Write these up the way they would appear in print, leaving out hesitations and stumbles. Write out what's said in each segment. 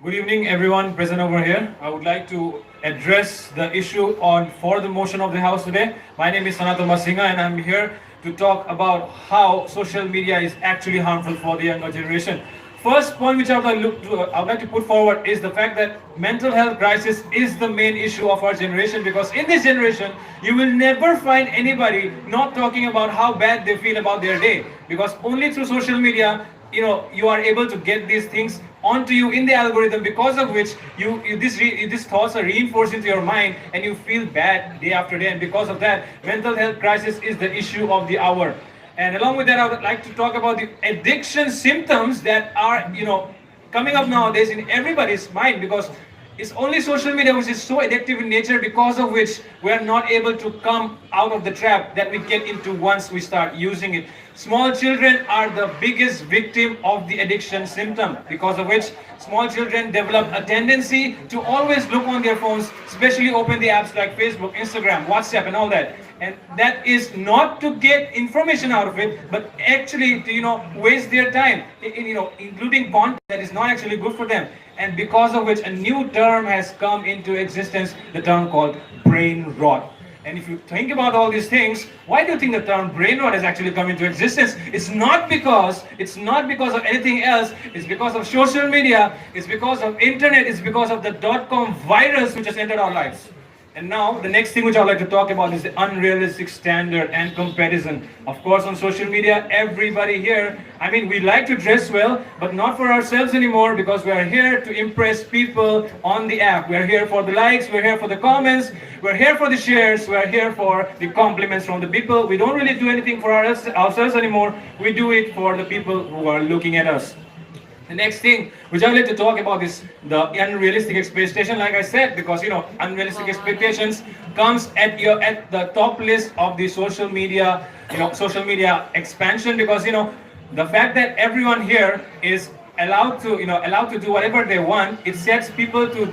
Good evening, everyone present over here. I would like to address the issue on for the motion of the House today. My name is Sanathan Singha, and I'm here to talk about how social media is actually harmful for the younger generation. First point which I would like to put forward is the fact that mental health crisis is the main issue of our generation, because in this generation you will never find anybody not talking about how bad they feel about their day, because only through social media you are able to get these things onto you in the algorithm, because of which these thoughts are reinforced into your mind and you feel bad day after day, and because of that mental health crisis is the issue of the hour. And along with that, I would like to talk about the addiction symptoms that are coming up nowadays in everybody's mind, because it's only social media which is so addictive in nature, because of which we are not able to come out of the trap that we get into once we start using it. Small children are the biggest victim of the addiction symptom, because of which small children develop a tendency to always look on their phones, especially open the apps like Facebook, Instagram, WhatsApp and all that. And that is not to get information out of it, but actually to waste their time including content that is not actually good for them. And because of which a new term has come into existence, the term called brain rot. And if you think about all these things, why do you think the term brain rot has actually come into existence? It's not because of anything else. It's because of social media. It's because of internet. It's because of the .com virus which has entered our lives. And now, the next thing which I'd like to talk about is the unrealistic standard and comparison. Of course, on social media, everybody here, we like to dress well, but not for ourselves anymore, because we are here to impress people on the app. We are here for the likes, we're here for the comments, we're here for the shares, we're here for the compliments from the people. We don't really do anything for ourselves anymore. We do it for the people who are looking at us. The next thing which I would like to talk about is the unrealistic expectation, like I said, because unrealistic expectations comes at the top list of the social media expansion, because the fact that everyone here is allowed to do whatever they want, it sets people to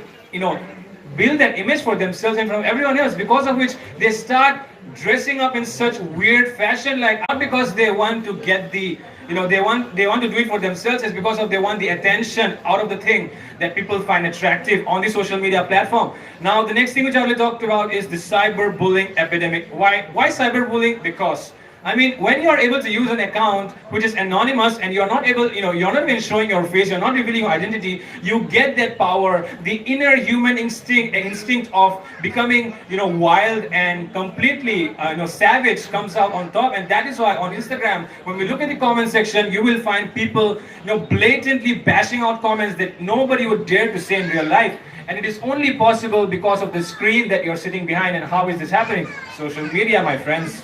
build an image for themselves and from everyone else, because of which they start dressing up in such weird fashion, like not because they want to get the they want to do it for themselves, it's because of they want the attention out of the thing that people find attractive on the social media platform. Now, the next thing which I will talk about is the cyberbullying epidemic. Why cyberbullying? Because when you are able to use an account which is anonymous and you're not able, you're not even showing your face, you're not revealing your identity, you get that power, the inner human instinct of becoming, wild and completely, savage comes out on top. And that is why on Instagram, when we look at the comment section, you will find people, blatantly bashing out comments that nobody would dare to say in real life. And it is only possible because of the screen that you're sitting behind. And how is this happening? Social media, my friends.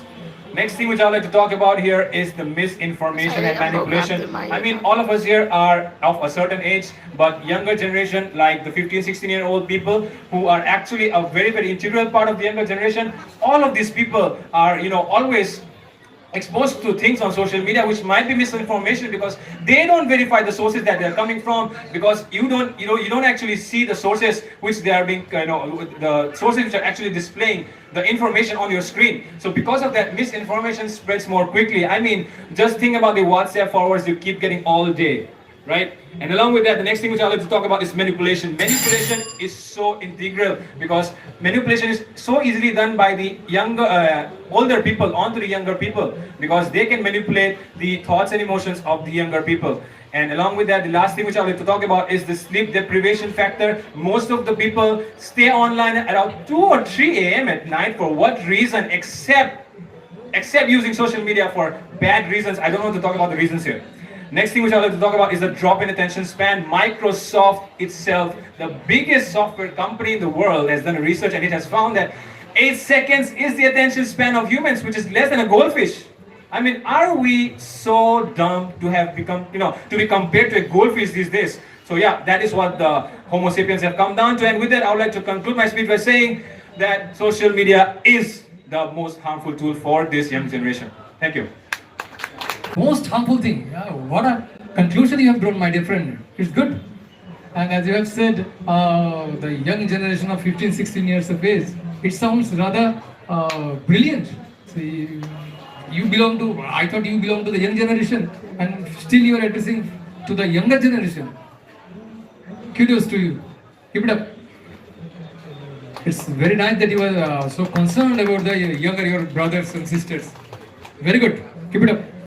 Next thing which I'd like to talk about here is the misinformation and manipulation. All of us here are of a certain age, but younger generation, like the 15, 16-year-old people who are actually a very, very integral part of the younger generation, all of these people are, always exposed to things on social media which might be misinformation, because they don't verify the sources that they're coming from, because you don't actually see the sources which they are being the sources which are actually displaying the information on your screen. So because of that, misinformation spreads more quickly. Just think about the WhatsApp forwards you keep getting all day, right? And along with that, the next thing which I like to talk about is manipulation. Manipulation is so integral, because manipulation is so easily done by the older people onto the younger people, because they can manipulate the thoughts and emotions of the younger people. And along with that, the last thing which I would like to talk about is the sleep deprivation factor. Most of the people stay online around 2 or 3 a.m. at night. For what reason? Except using social media for bad reasons. I don't want to talk about the reasons here. Next thing which I'd like to talk about is the drop in attention span. Microsoft itself, the biggest software company in the world, has done research, and it has found that 8 seconds is the attention span of humans, which is less than a goldfish. Are we so dumb to have become, to be compared to a goldfish these days? So yeah, that is what the Homo sapiens have come down to. And with that, I would like to conclude my speech by saying that social media is the most harmful tool for this young generation. Thank you. Most harmful thing. Yeah, what a conclusion you have drawn, my dear friend. It's good. And as you have said, the young generation of 15, 16 years of age, it sounds rather brilliant. See, I thought you belong to the young generation, and still you are addressing to the younger generation. Kudos to you. Keep it up. It's very nice that you are so concerned about the younger your brothers and sisters. Very good. Keep it up.